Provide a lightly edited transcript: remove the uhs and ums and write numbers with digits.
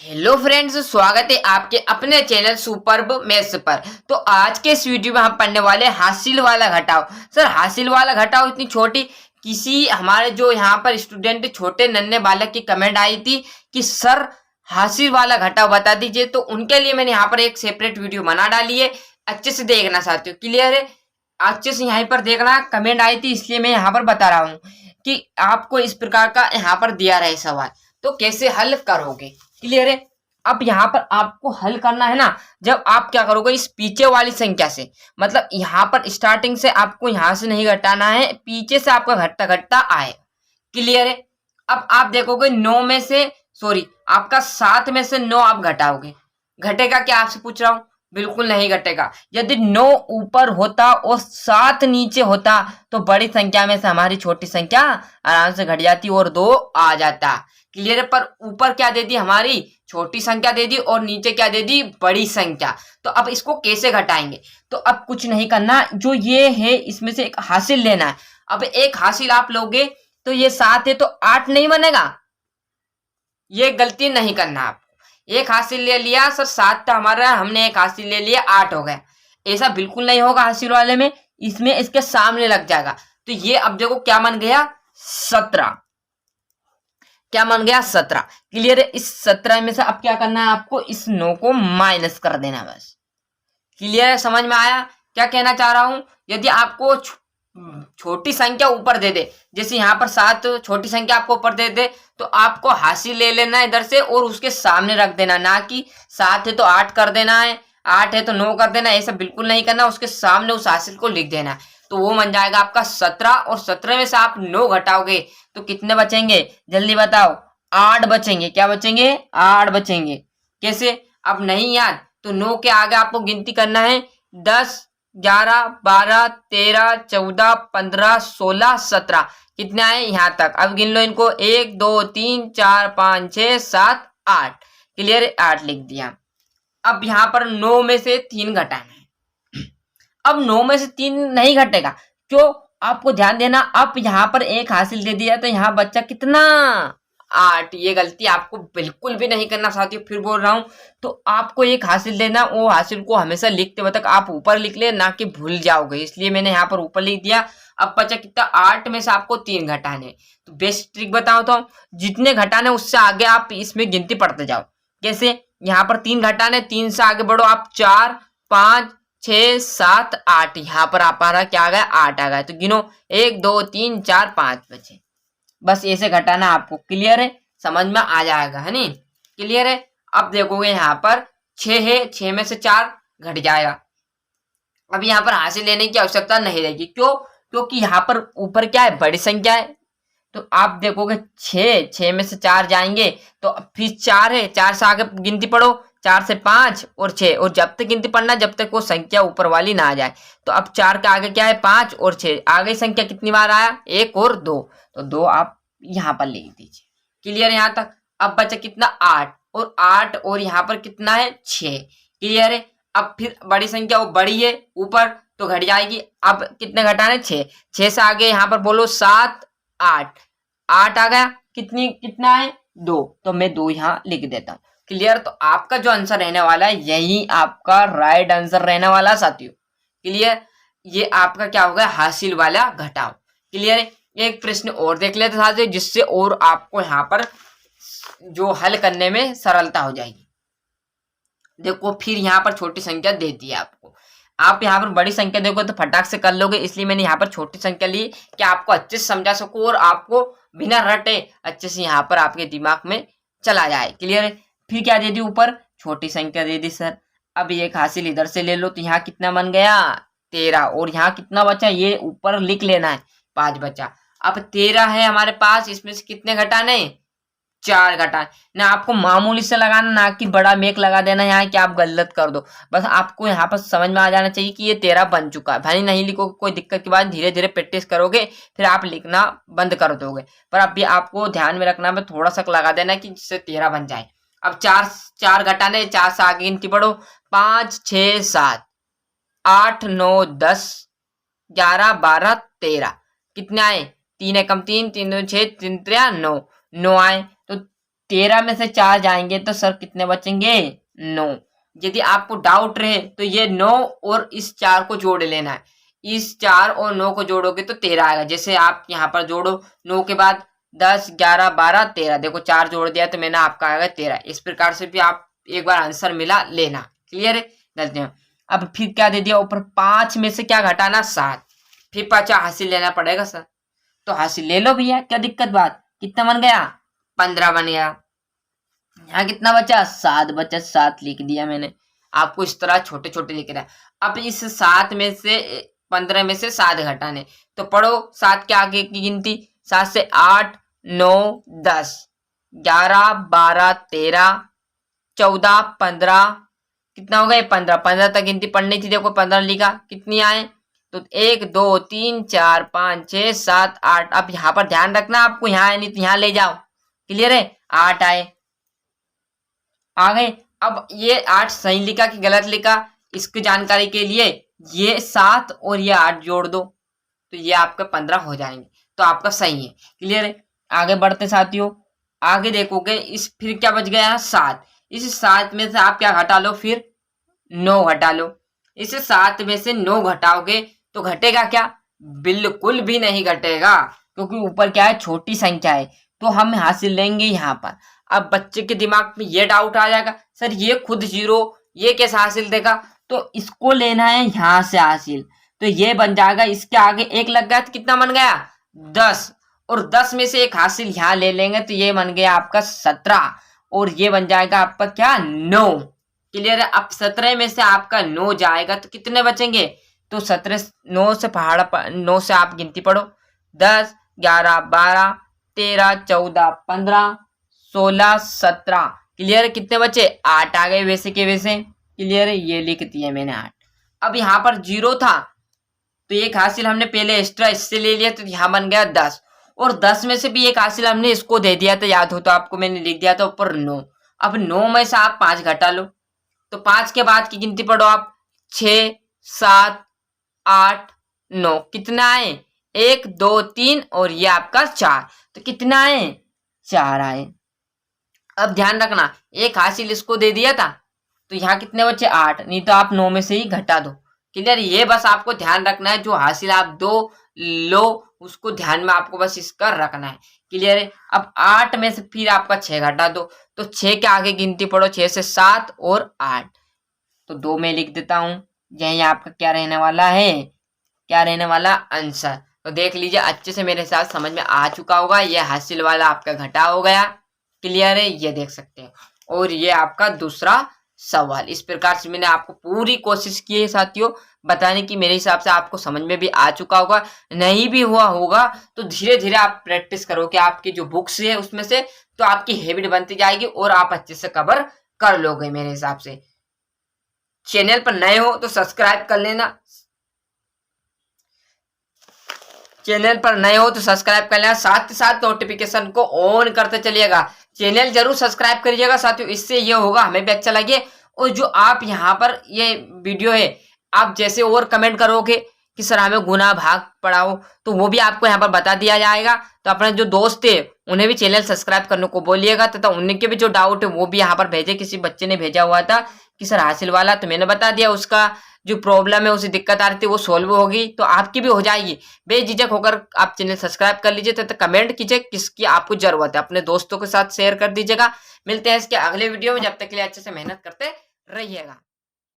Hello friends, स्वागत है आपके अपने चैनल सुपर्ब मैथ्स पर। तो आज के इस वीडियो में हम पढ़ने वाले हैं हासिल वाला घटाव। सर, हासिल वाला घटाव इतनी छोटी, किसी हमारे जो यहाँ पर स्टूडेंट छोटे नन्हे बालक की कमेंट आई थी कि सर हासिल वाला घटाव बता दीजिए, तो उनके लिए मैंने यहाँ पर एक सेपरेट वीडियो बना डाली है। अच्छे से देखना चाहती हूँ, क्लियर है? अच्छे से यहाँ पर देखना, कमेंट आई थी इसलिए मैं यहाँ पर बता रहा हूँ कि आपको इस प्रकार का यहाँ पर दिया रहे सवाल, तो कैसे हल करोगे। क्लियर है? अब यहाँ पर आपको हल करना है ना, जब आप क्या करोगे इस पीछे वाली संख्या से, मतलब यहाँ पर स्टार्टिंग से आपको यहाँ से नहीं घटाना है, पीछे से आपका घटता घटता आए। क्लियर है? अब आप देखोगे 9 में से, सॉरी, आपका 7 में से 9 आप घटाओगे, घटेगा क्या आपसे पूछ रहा हूं? बिल्कुल नहीं घटेगा। यदि 9 ऊपर होता और 7 नीचे होता तो बड़ी संख्या में से हमारी छोटी संख्या आराम से घट जाती और 2 आ जाता। क्लियर है? पर ऊपर क्या दे दी, हमारी छोटी संख्या दे दी और नीचे क्या दे दी, बड़ी संख्या। तो अब इसको कैसे घटाएंगे? तो अब कुछ नहीं करना, जो ये है इसमें से एक हासिल लेना है। अब एक हासिल आप लोगे तो ये 7 है तो 8 नहीं बनेगा, ये गलती नहीं करना आप। एक हासिल ले लिया, सर 7 था हमारा, हमने एक हासिल ले लिया 8 हो गया, ऐसा बिल्कुल नहीं होगा हासिल वाले में। इसमें इसके सामने लग जाएगा, तो ये अब देखो क्या बन गया, 17। क्या बन गया, 17। क्लियर है? इस 17 में से अब क्या करना है आपको, इस 9 को माइनस कर देना बस। क्लियर है? समझ में आया क्या कहना चाह रहा हूं? यदि आपको छोटी संख्या ऊपर दे दे, जैसे यहाँ पर 7 छोटी संख्या आपको ऊपर दे दे, तो आपको हासिल ले लेना है इधर से और उसके सामने रख देना, ना कि 7 है तो 8 कर देना है, 8 है तो 9 कर देना, ऐसा बिल्कुल नहीं करना। उसके सामने उस हासिल को लिख देना है, तो वो बन जाएगा आपका 17। और 17 में से आप 9 घटाओगे तो कितने बचेंगे, जल्दी बताओ? 8 बचेंगे। क्या बचेंगे? 8 बचेंगे। कैसे? अब नहीं याद तो 9 के आगे आपको गिनती करना है, 10, 11, 12, 13, 14, 15, 16, 17। कितने आए यहाँ तक? अब गिन लो इनको, 1, 2, 3, 4, 5, 6, 7, 8। क्लियर? 8 लिख दिया। अब यहाँ पर 9 में से 3 घटाना है। अब 9 में से 3 नहीं घटेगा, क्यों? आपको ध्यान देना, अब यहाँ पर एक हासिल दे दिया तो यहाँ बच्चा कितना, 8। ये गलती आपको बिल्कुल भी नहीं करना चाहती, फिर बोल रहा हूं। तो आपको एक हासिल देना, वो हासिल को हमेशा लिखते वक्त आप ऊपर लिख ले, ना कि भूल जाओगे, इसलिए मैंने यहाँ पर ऊपर लिख दिया। अब बचा कितना, 8 में से आपको 3 घटाने। तो बेस्ट ट्रिक बताओ तो, जितने घटाने उससे आगे आप इसमें गिनती पढ़ते जाओ। कैसे? यहाँ पर 3 घटाने, 3 से आगे बढ़ो आप, 4, 5, 6, 7, 8। यहाँ पर आप आ रहा क्या आ गया, 8 आ गया। तो गिनो, 1, 2, 3, 4, 5 बचे। बस ऐसे घटाना आपको। क्लियर है? समझ में आ जाएगा, है नहीं? क्लियर है? अब देखोगे यहाँ पर 6 है, 6 में से 4 घट जाएगा। अब यहाँ पर हासिल लेने की आवश्यकता नहीं रहेगी, क्यों? क्योंकि यहाँ पर ऊपर क्या है, बड़ी संख्या है। तो आप देखोगे 6 में से 4 जाएंगे तो फिर 4 है, 4 से आगे गिनती पढ़ो, 4 से 5 और 6, और जब तक गिनती पढ़ना जब तक वो संख्या ऊपर वाली ना आ जाए। तो अब 4 के आगे क्या है, 5 और 6, आगे संख्या कितनी बार आया, 1 और 2, तो 2 आप यहाँ पर लिख दीजिए। क्लियर है यहाँ तक? अब बचा कितना, 8, और 8 और यहाँ पर कितना है, 6। क्लियर है? अब फिर बड़ी संख्या, वो बड़ी है ऊपर तो घट जाएगी। अब कितने घटाने, 6। 6 से आगे यहाँ पर बोलो 7, 8, 8 आ गया। कितना है, 2, तो मैं 2 यहाँ लिख देता हूँ। क्लियर? तो आपका जो आंसर रहने वाला है यही आपका राइट आंसर रहने वाला साथियों। क्लियर? ये आपका क्या होगा, हासिल वाला घटाव। क्लियर है? एक प्रश्न और देख लेते साथियों, जिससे और आपको यहाँ पर जो हल करने में सरलता हो जाएगी। देखो, फिर यहाँ पर छोटी संख्या देती है आपको, आप यहाँ पर बड़ी संख्या देखो तो फटाक से कर लोगे, इसलिए मैंने यहाँ पर छोटी संख्या ली कि आपको अच्छे से समझा सकूं और आपको बिना रटे अच्छे से यहाँ पर आपके दिमाग में चला जाए। क्लियर है? फिर क्या दे दी, ऊपर छोटी संख्या दे दी सर। अब एक हासिल इधर से ले लो, तो यहाँ कितना बन गया, 13, और यहाँ कितना बचा, ये ऊपर लिख लेना है, 5 बचा। अब 13 है हमारे पास, इसमें से कितने घटाने, 4 घटाएं ना। आपको मामूली से लगाना, ना कि बड़ा मेक लगा देना यहाँ कि आप गलत कर दो। बस आपको यहाँ पर समझ में आ जाना चाहिए कि ये 13 बन चुका है। भाई नहीं लिखोगे कोई दिक्कत की बात, धीरे धीरे प्रैक्टिस करोगे फिर आप लिखना बंद कर दोगे, पर अभी आपको ध्यान में रखना है, थोड़ा सा लगा देना कि जिससे 13 बन जाए। अब 4 घटाने, 4 से आगे गिनती पढ़ो, 5, 6, 7, 8, 9, 10, 11, 12, 13। कितने आए, 3 एकम 3, 3 2 6, 3 3 9, 9 आए। तो 13 में से 4 जाएंगे तो सर कितने बचेंगे? 9। यदि आपको डाउट रहे तो ये 9 और इस 4 को जोड़ लेना है। इस 4 और 9 को जोड़ोगे तो 13 आएगा। जैसे आप यहाँ पर जोड़ो 9 के बाद 10, 11, 12, 13, देखो 4 जोड़ दिया तो मैंने आपका आएगा 13। इस प्रकार से भी आप एक बार आंसर मिला लेना। क्लियर है? गलतियां। अब फिर क्या दे दिया ऊपर? 5 में से क्या घटाना? 7। फिर 5 हासिल लेना पड़ेगा सर। तो हासिल ले लो भैया, क्या दिक्कत बात? कितना बन गया? 15 बन गया। यहाँ कितना बचा? 7 बचा। 7 लिख दिया मैंने। आपको इस तरह छोटे छोटे लिख रहा है। अब इस 7 में से 15 में से 7 घटाने, तो पढ़ो 7 के आगे की गिनती। 7 से 8, 9, 10, 11, 12, 13, 14, 15, कितना हो गया? 15। 15 तक गिनती पढ़नी थी, देखो 15 लिखा। कितनी आए? तो 1, 2, 3, 4, 5, 6, 7, 8। अब यहाँ पर ध्यान रखना आपको, यहाँ है नहीं तो यहाँ ले जाओ। क्लियर है? 8 आए, आ गए। अब ये 8 सही लिखा कि गलत लिखा, इसकी जानकारी के लिए ये 7 और ये 8 जोड़ दो तो ये आपका 15 हो जाएंगे। तो आपका सही है। क्लियर है? आगे बढ़ते साथियों, आगे देखोगे इस फिर क्या बच गया? 7। इस 7 में से आप क्या घटा लो? फिर 9 घटा लो। इस 7 में से 9 घटाओगे तो घटेगा क्या? बिल्कुल भी नहीं घटेगा, क्योंकि ऊपर क्या है? छोटी संख्या है। तो हम हासिल लेंगे यहाँ पर। अब बच्चे के दिमाग में ये डाउट आ जाएगा, सर ये खुद 0, ये कैसे हासिल देगा? तो इसको लेना है यहाँ से हासिल, तो ये बन जाएगा। इसके आगे 1 लग गया तो कितना बन गया? 10। और 10 में से 1 हासिल यहाँ ले लेंगे तो ये बन गया आपका 17। और ये बन जाएगा आपका क्या? 9। क्लियर है? अब 17 में से आपका 9 जाएगा तो कितने बचेंगे? तो 17, 9 से 9 से आप गिनती पढ़ो। 10, 11, 12, 13, 14, 15, 16, 17। क्लियर है? कितने बचे? 8 आ गए वैसे के वैसे। क्लियर है? ये लिख दिए मैंने 8। अब यहाँ पर 0 था तो एक हासिल हमने पहले एक्स्ट्रा इससे ले लिया तो यहाँ बन गया 10। और 10 में से भी एक हासिल हमने इसको दे दिया था, याद हो तो आपको मैंने लिख दिया था ऊपर 9। अब 9 में से आप 5 घटा लो, तो 5 के बाद की गिनती पढ़ो आप। 6, 7, 8, 9। कितना आए? 1, 2, 3 और ये आपका 4। तो कितना आए? 4 आए। अब ध्यान रखना, एक हासिल इसको दे दिया था तो यहाँ कितने बचे? 8। नहीं तो आप 9 में से ही घटा दो। क्लियर? ये बस आपको ध्यान रखना है, जो हासिल आप दो लो उसको ध्यान में आपको बस इसका रखना है। क्लियर है? अब 8 में से फिर आपका 6 घटा दो, तो 6 के आगे गिनती पढ़ो। 6 से 7 और 8, तो 2 में लिख देता हूं। यही आपका क्या रहने वाला है? क्या रहने वाला? आंसर। तो देख लीजिए अच्छे से, मेरे साथ समझ में आ चुका होगा। ये हासिल वाला आपका घटा हो गया। क्लियर है? ये देख सकते हैं। और ये आपका दूसरा सवाल। इस प्रकार से मैंने आपको पूरी कोशिश की है साथियों बताने की। मेरे हिसाब से आपको समझ में भी आ चुका होगा। नहीं भी हुआ होगा तो धीरे धीरे आप प्रैक्टिस करोगे आपकी जो बुक्स है उसमें से, तो आपकी हैबिट बनती जाएगी और आप अच्छे से कवर कर लोगे मेरे हिसाब से। चैनल पर नए हो तो सब्सक्राइब कर लेना। चैनल पर नए हो तो सब्सक्राइब कर लेना, साथ ही साथ नोटिफिकेशन को ऑन करते चलिएगा। चैनल जरूर सब्सक्राइब करिएगा साथियों, इससे ये होगा हमें भी अच्छा लगे। और जो आप यहाँ पर ये वीडियो है आप जैसे और कमेंट करोगे कि सर हमें गुना भाग पढ़ाओ, तो वो भी आपको यहाँ पर बता दिया जाएगा। तो अपने जो दोस्त है उन्हें भी चैनल सब्सक्राइब करने को बोलिएगा, तथा उनके भी जो डाउट है वो भी यहाँ पर भेजे। किसी बच्चे ने भेजा हुआ था कि सर हासिल वाला, तो मैंने बता दिया उसका जो प्रॉब्लम है, उसे दिक्कत आ रही थी, वो सोल्व होगी, तो आपकी भी हो जाएगी। बेझिझक होकर आप चैनल सब्सक्राइब कर लीजिए तथा कमेंट कीजिए किसकी आपको जरूरत है, अपने दोस्तों के साथ शेयर कर दीजिएगा। मिलते हैं इसके अगले वीडियो में, जब तक के लिए अच्छे से मेहनत करते रहिएगा।